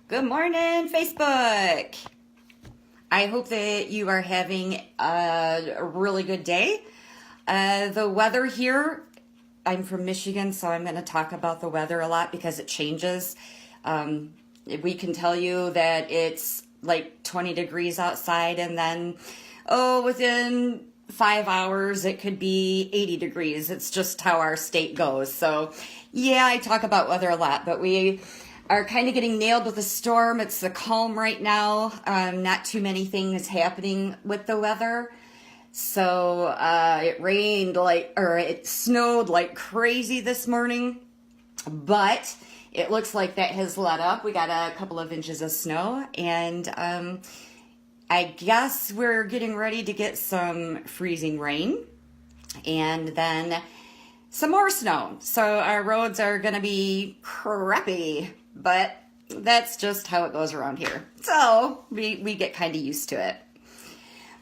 Good morning, Facebook. I hope that you are having a really good day. The weather here, I'm from Michigan, so I'm going to talk about the weather a lot because it changes. We can tell you that it's like 20 degrees outside, and then, within 5 hours, it could be 80 degrees. It's just how our state goes. So, yeah, I talk about weather a lot, but we are kind of getting nailed with a storm. It's the calm right now. Not too many things happening with the weather. So it snowed like crazy this morning, but it looks like that has let up. We got a couple of inches of snow, and I guess we're getting ready to get some freezing rain and then some more snow. So our roads are going to be crappy, but that's just how it goes around here. So we get kind of used to it.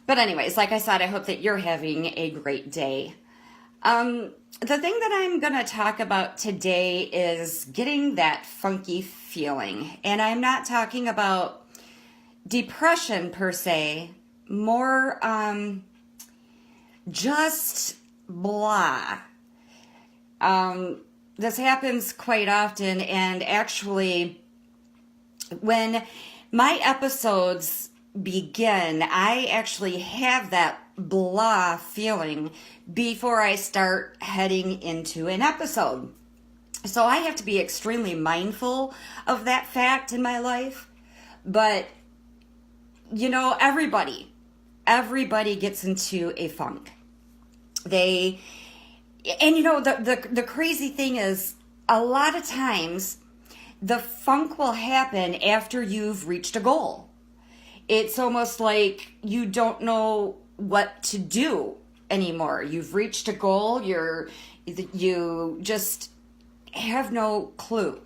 But anyways, like I said, I hope that you're having a great day. The thing that I'm going to talk about today is getting that funky feeling. And I'm not talking about depression per se, more just blah. This happens quite often, and actually, when my episodes begin, I actually have that blah feeling before I start heading into an episode. So I have to be extremely mindful of that fact in my life. But, everybody gets into a funk. The crazy thing is, a lot of times the funk will happen after you've reached a goal. It's almost like you don't know what to do anymore. You've reached a goal, you just have no clue.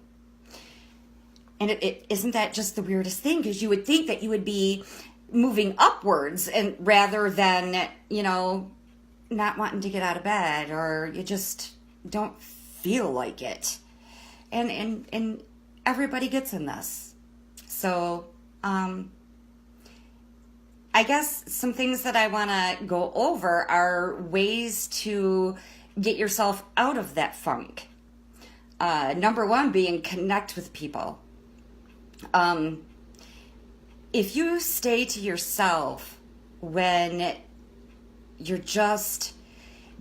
And it isn't that just the weirdest thing? Because you would think that you would be moving upwards, and rather than, not wanting to get out of bed, or you just don't feel like it. And everybody gets in this. So, I guess some things that I want to go over are ways to get yourself out of that funk. Number one being connect with people. If you stay to yourself when you're just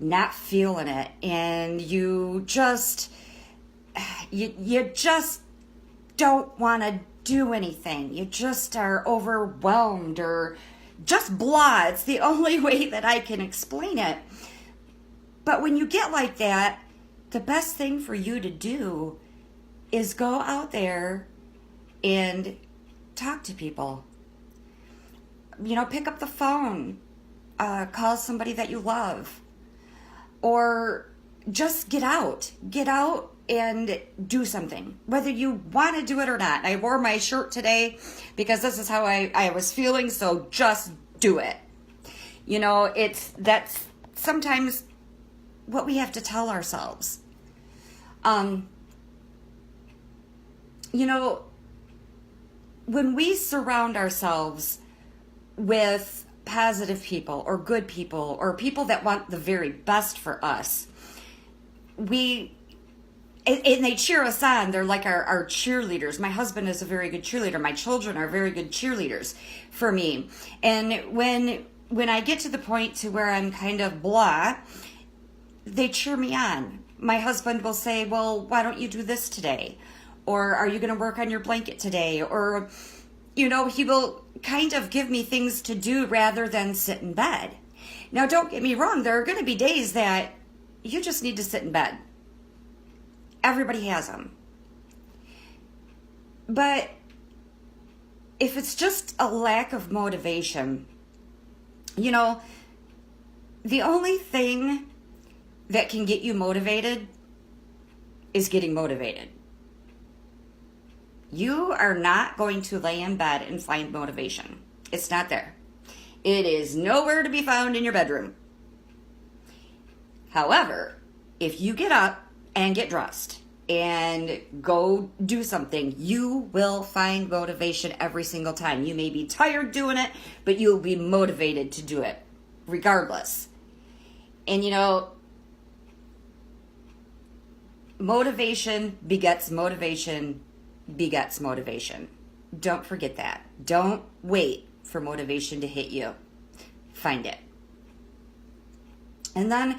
not feeling it, and you just don't want to do anything, you just are overwhelmed or just blah. It's the only way that I can explain it. But when you get like that, the best thing for you to do is go out there and talk to people. Pick up the phone, call somebody that you love, or just get out and do something, whether you want to do it or not. I wore my shirt today because this is how I was feeling, so just do it. That's sometimes what we have to tell ourselves. When we surround ourselves with positive people or good people or people that want the very best for us, and they cheer us on. They're like our cheerleaders. My husband is a very good cheerleader. My children are very good cheerleaders for me. And when I get to the point to where I'm kind of blah, they cheer me on. My husband will say, well, why don't you do this today? Or are you going to work on your blanket today? Or, he will kind of give me things to do rather than sit in bed. Now, don't get me wrong. There are going to be days that you just need to sit in bed. Everybody has them. But if it's just a lack of motivation, the only thing that can get you motivated is getting motivated. You are not going to lay in bed and find motivation. It's not there. It is nowhere to be found in your bedroom. However, if you get up and get dressed and go do something. You will find motivation every single time. You may be tired doing it, but you'll be motivated to do it regardless. And motivation begets motivation begets motivation. Don't forget that. Don't wait for motivation to hit you. Find it. And then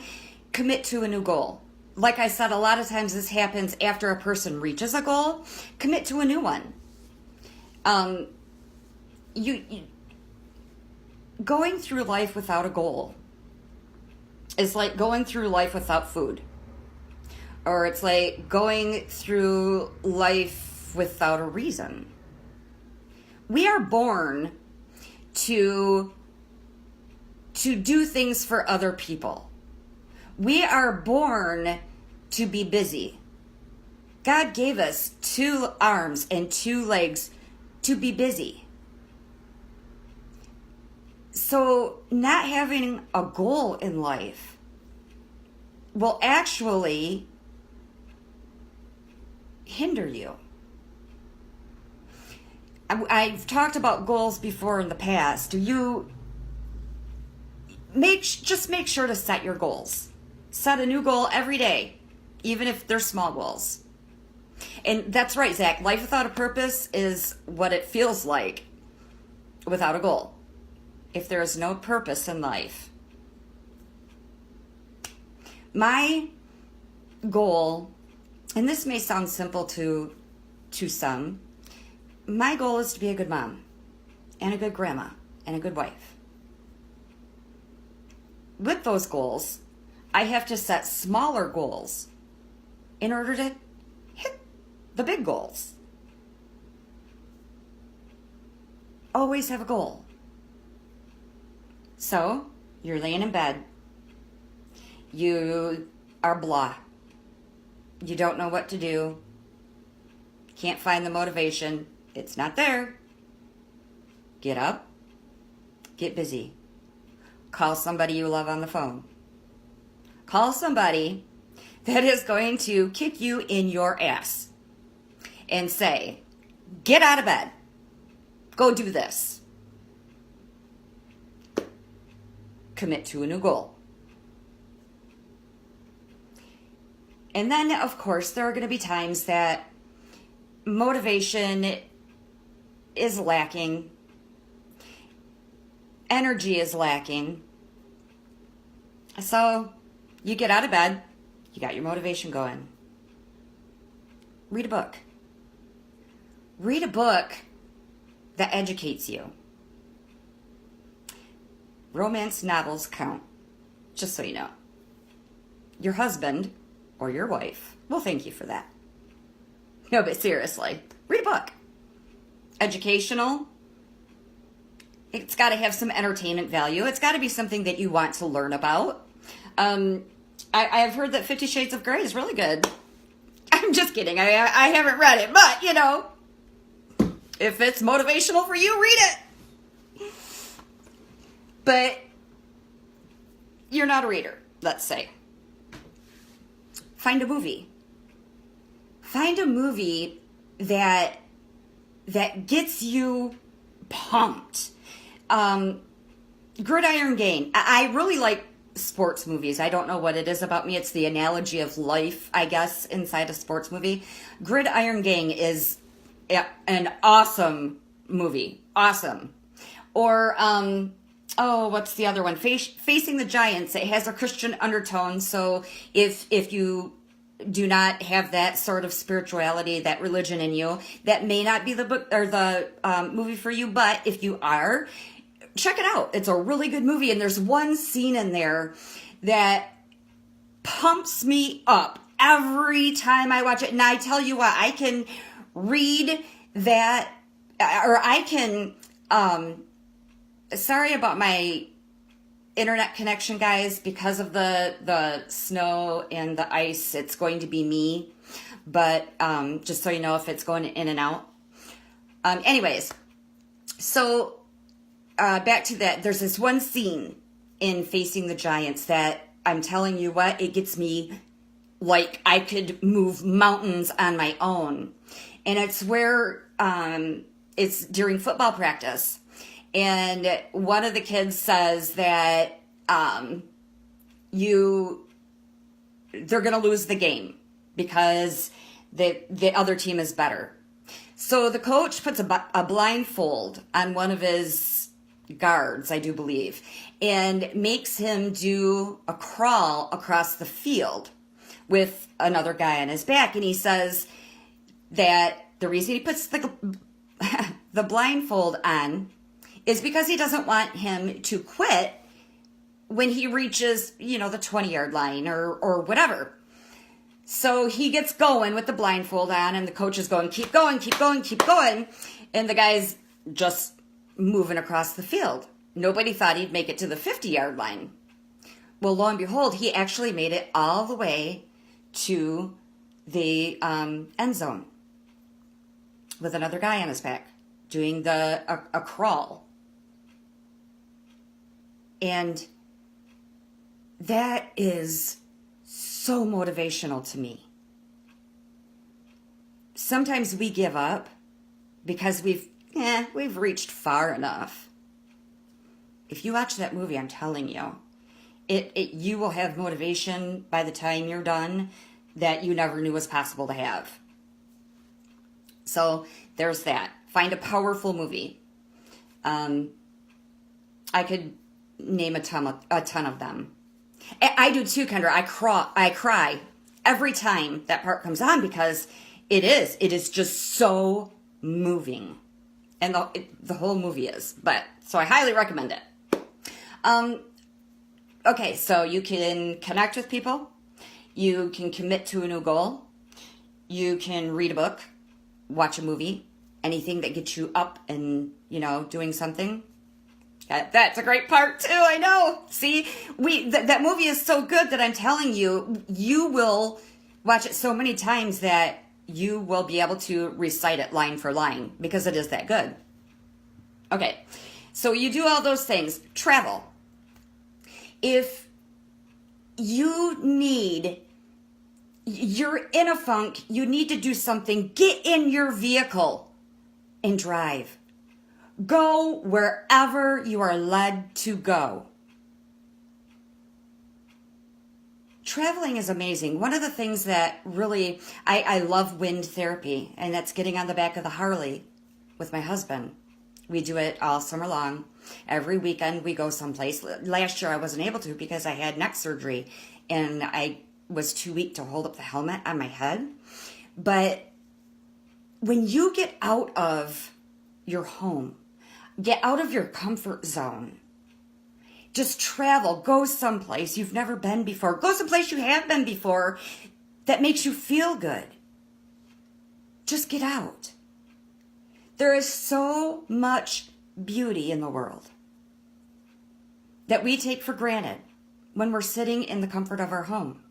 commit to a new goal. Like I said, a lot of times this happens after a person reaches a goal. Commit to a new one. You going through life without a goal is like going through life without food. Or it's like going through life without a reason. We are born to do things for other people. We are born to be busy. God gave us 2 arms and 2 legs to be busy. So not having a goal in life will actually hinder you. I've talked about goals before in the past. Just make sure to set your goals. Set a new goal every day, even if they're small goals. And that's right, Zach. Life without a purpose is what it feels like without a goal. If there is no purpose in life. My goal, and this may sound simple to some, my goal is to be a good mom and a good grandma and a good wife. With those goals, I have to set smaller goals in order to hit the big goals. Always have a goal. So, you're laying in bed. You are blah. You don't know what to do. Can't find the motivation. It's not there. Get up. Get busy. Call somebody you love on the phone. Call somebody that is going to kick you in your ass and say, get out of bed. Go do this. Commit to a new goal. And then, of course, there are going to be times that motivation is lacking. Energy is lacking. So you get out of bed, you got your motivation going. Read a book. Read a book that educates you. Romance novels count, just so you know. Your husband or your wife will thank you for that. No, but seriously, read a book. Educational. It's got to have some entertainment value. It's got to be something that you want to learn about. I have heard that 50 Shades of Grey is really good. I'm just kidding. I haven't read it, but, if it's motivational for you, read it. But you're not a reader, let's say. Find a movie. Find a movie that gets you pumped. Gridiron Gang. I really like sports movies. I don't know what it is about me. It's the analogy of life, I guess, inside a sports movie. Gridiron Gang is an awesome movie. Awesome. Or, what's the other one? Facing the Giants. It has a Christian undertone. So if you do not have that sort of spirituality, that religion in you, that may not be the book or the movie for you. But if you are, check it out. It's a really good movie. And there's one scene in there that pumps me up every time I watch it. And I tell you what, I can read that, or I can, sorry about my internet connection, guys, because of the snow and the ice. It's going to be me, but just so you know, if it's going in and out. Anyways, so back to that. There's this one scene in Facing the Giants that I'm telling you what, it gets me like I could move mountains on my own. And it's where it's during football practice. And one of the kids says that they're going to lose the game because the other team is better. So the coach puts a blindfold on one of his guards, I do believe, and makes him do a crawl across the field with another guy on his back. And he says that the reason he puts the blindfold on is because he doesn't want him to quit when he reaches, the 20-yard line or whatever. So he gets going with the blindfold on, and the coach is going, keep going, keep going, keep going. And the guy's just moving across the field. Nobody thought he'd make it to the 50-yard line. Well, lo and behold, he actually made it all the way to the end zone with another guy on his back doing a crawl. And that is so motivational to me. Sometimes we give up because we've reached far enough. If you watch that movie, I'm telling you, you will have motivation by the time you're done that you never knew was possible to have. So there's that. Find a powerful movie. I could name a ton of them. I do too, Kendra. I cry every time that part comes on because it is just so moving, and the whole movie is. So I highly recommend it. Okay, so you can connect with people, you can commit to a new goal, you can read a book, watch a movie, anything that gets you up and doing something. That's a great part too, I know. See, that movie is so good that I'm telling you, you will watch it so many times that you will be able to recite it line for line because it is that good. Okay, so you do all those things. Travel. If you're in a funk, you need to do something, get in your vehicle and drive. Go wherever you are led to go. Traveling is amazing. One of the things that really, I love wind therapy, and that's getting on the back of the Harley with my husband. We do it all summer long. Every weekend we go someplace. Last year I wasn't able to because I had neck surgery and I was too weak to hold up the helmet on my head. But when you get out of your home, get out of your comfort zone, just travel, go someplace you've never been before, go someplace you have been before that makes you feel good. Just get out. There is so much beauty in the world that we take for granted when we're sitting in the comfort of our home.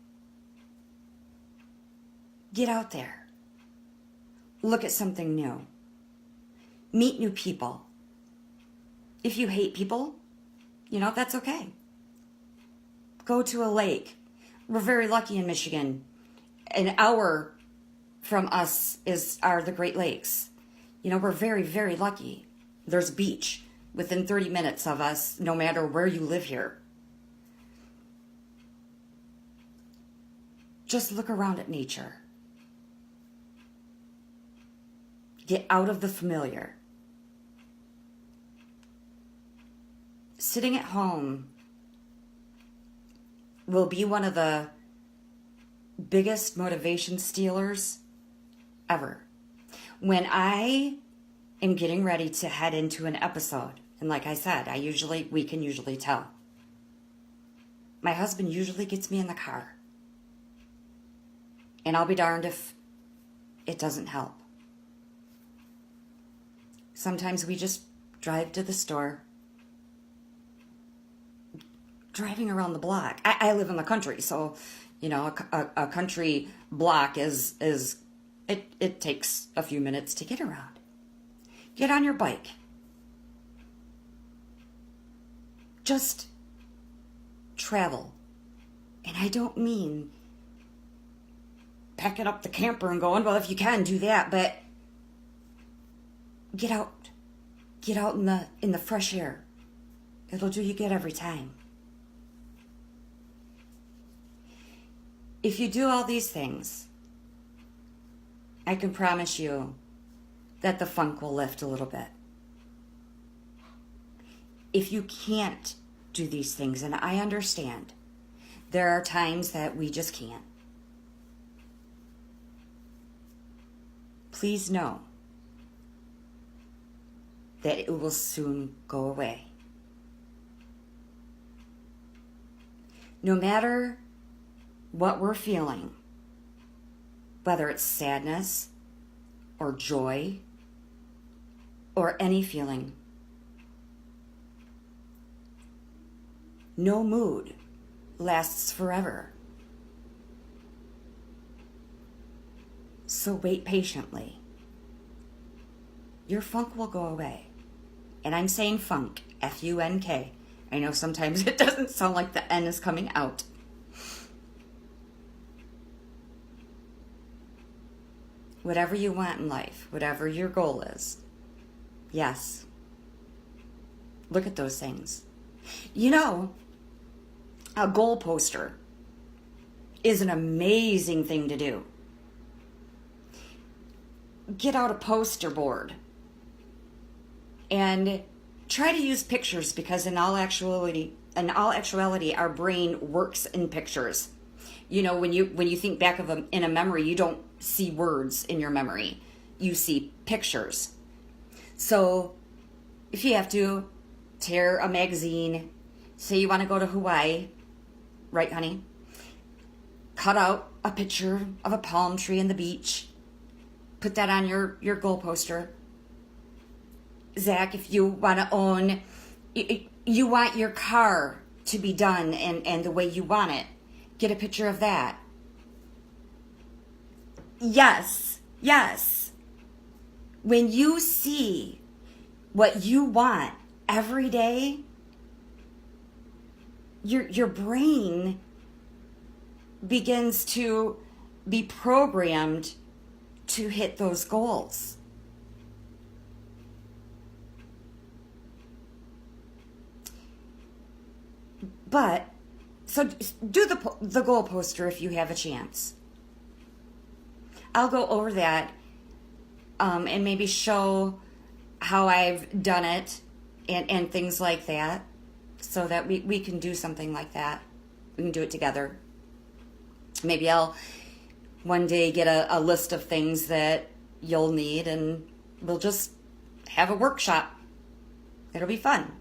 Get out there. Look at something new. Meet new people. If you hate people, that's okay. Go to a lake. We're very lucky in Michigan. An hour from us are the Great Lakes. We're very, very lucky. There's a beach within 30 minutes of us, no matter where you live here. Just look around at nature. Get out of the familiar. Sitting at home will be one of the biggest motivation stealers ever. When I am getting ready to head into an episode, and like I said, we can usually tell. My husband usually gets me in the car. And I'll be darned if it doesn't help. Sometimes we just drive to the store. Driving around the block. I live in the country, so, a country block it takes a few minutes to get around. Get on your bike. Just travel. And I don't mean packing up the camper and going, well, if you can, do that. But get out. Get out in the fresh air. It'll do you good every time. If you do all these things, I can promise you that the funk will lift a little bit. If you can't do these things, and I understand, there are times that we just can't. Please know that it will soon go away. No matter what we're feeling, whether it's sadness or joy or any feeling, no mood lasts forever. So wait patiently. Your funk will go away. And I'm saying funk, F-U-N-K. I know sometimes it doesn't sound like the N is coming out. Whatever you want in life, whatever your goal is, yes, look at those things. You know, a goal poster is an amazing thing to do. Get out a poster board and try to use pictures, because in all actuality, our brain works in pictures. You know, when you think back of in a memory, you don't see words in your memory. You see pictures. So if you have to tear a magazine, say you want to go to Hawaii, right, honey? Cut out a picture of a palm tree and the beach. Put that on your goal poster. Zach, if you want to own, you want your car to be done and the way you want it, get a picture of that. Yes. When you see what you want every day, your brain begins to be programmed to hit those goals. But, so do the goal poster if you have a chance. I'll go over that and maybe show how I've done it and things like that, so that we can do something like that. We can do it together. Maybe I'll one day get a list of things that you'll need, and we'll just have a workshop. It'll be fun.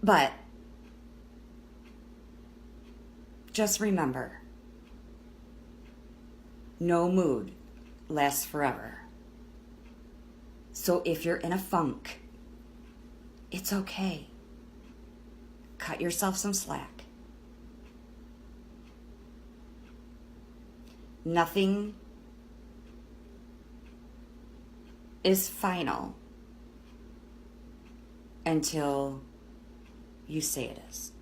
But just remember, no mood lasts forever. So if you're in a funk, it's okay. Cut yourself some slack. Nothing is final until you say it is.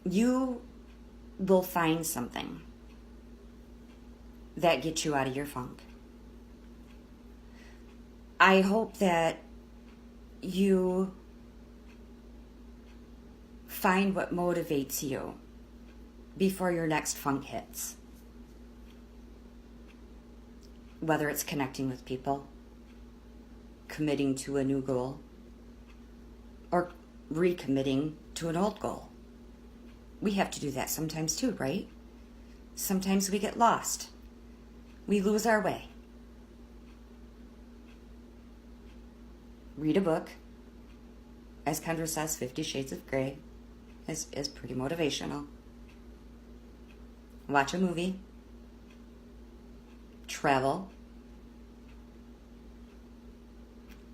You will find something that gets you out of your funk. I hope that you find what motivates you before your next funk hits. Whether it's connecting with people, committing to a new goal, or recommitting to an old goal. We have to do that sometimes too, right? Sometimes we get lost. We lose our way. Read a book. As Kendra says, 50 Shades of Grey is pretty motivational. Watch a movie. Travel.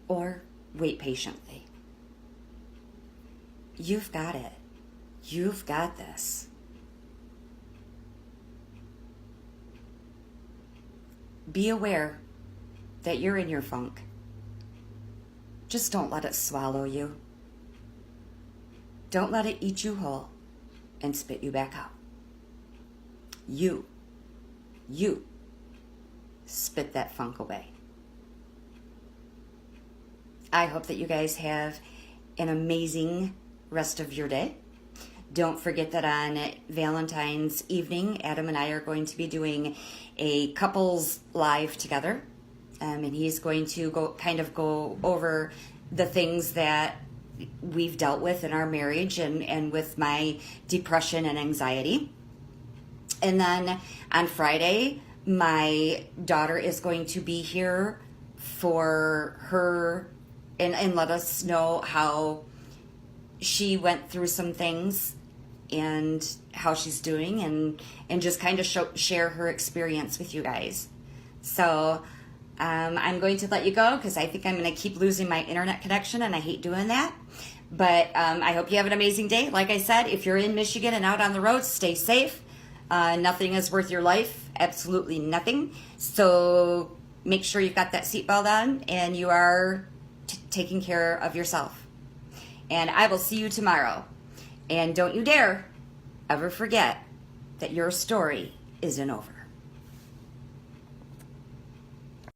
Or wait patiently. You've got it. You've got this. Be aware that you're in your funk. Just don't let it swallow you. Don't let it eat you whole and spit you back out. You spit that funk away. I hope that you guys have an amazing rest of your day. Don't forget that on Valentine's evening, Adam and I are going to be doing a couples live together. And he's going to go over the things that we've dealt with in our marriage and with my depression and anxiety. And then on Friday, my daughter is going to be here for her and let us know how she went through some things and how she's doing and just kind of share her experience with you guys. So I'm going to let you go because I think I'm going to keep losing my internet connection, and I hate doing that. But I hope you have an amazing day. Like I said, if you're in Michigan and out on the road, stay safe. Nothing is worth your life. Absolutely nothing. So make sure you've got that seatbelt on and you are taking care of yourself. And I will see you tomorrow. And don't you dare ever forget that your story isn't over.